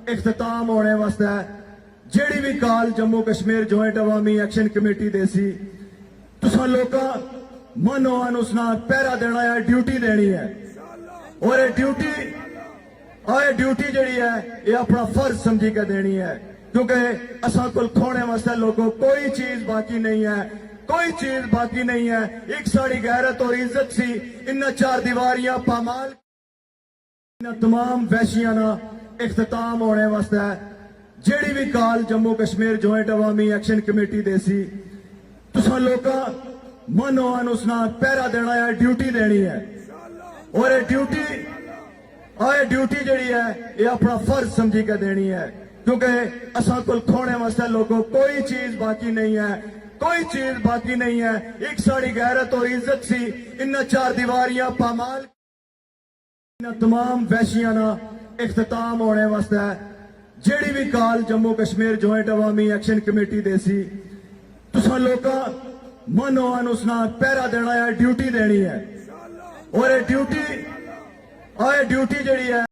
इख्तिताम होने वास्ते ਜਿਹੜੀ भी काल जम्मू कश्मीर जॉइंट अवामी एक्शन कमेटी दे सी तुसां लोकां मनो अनुसना पहरा देना है, ड्यूटी देनी है और ये ड्यूटी जड़ी है ये अपना फर्ज समझी के देनी है क्योंकि असां कुल खोने वास्ते लोगों कोई चीज बाकी नहीं है, कोई चीज बाकी नहीं है। एक साड़ी गैरत और इज्जत सी इन चार दीवारियां पामाल इन तमाम वैशियां ना इख्तिताम होने वास्ते ਜਿਹੜੀ भी काल जम्मू कश्मीर जॉइंट अवामी एक्शन कमेटी दे सी तुसां लोकां मनो अनुसना पहरा देना है, ड्यूटी देनी है और ये ड्यूटी जड़ी है ये अपना फर्ज समझी के देनी है क्योंकि असां कुल खोने वास्ते लोगों कोई चीज बाकी नहीं है, कोई चीज बाकी नहीं है। एक साड़ी गैरत और इज्जत सी इन चार दीवारियां पामाल इन तमाम वैशियां ना इख्तिताम होने वास्ते ਜਿਹੜੀ भी काल जम्मू कश्मीर जॉइंट अवामी एक्शन कमेटी दे सी तुसां लोकां मनो अनुसना पहरा देना है, ड्यूटी देनी है और ये ड्यूटी जड़ी है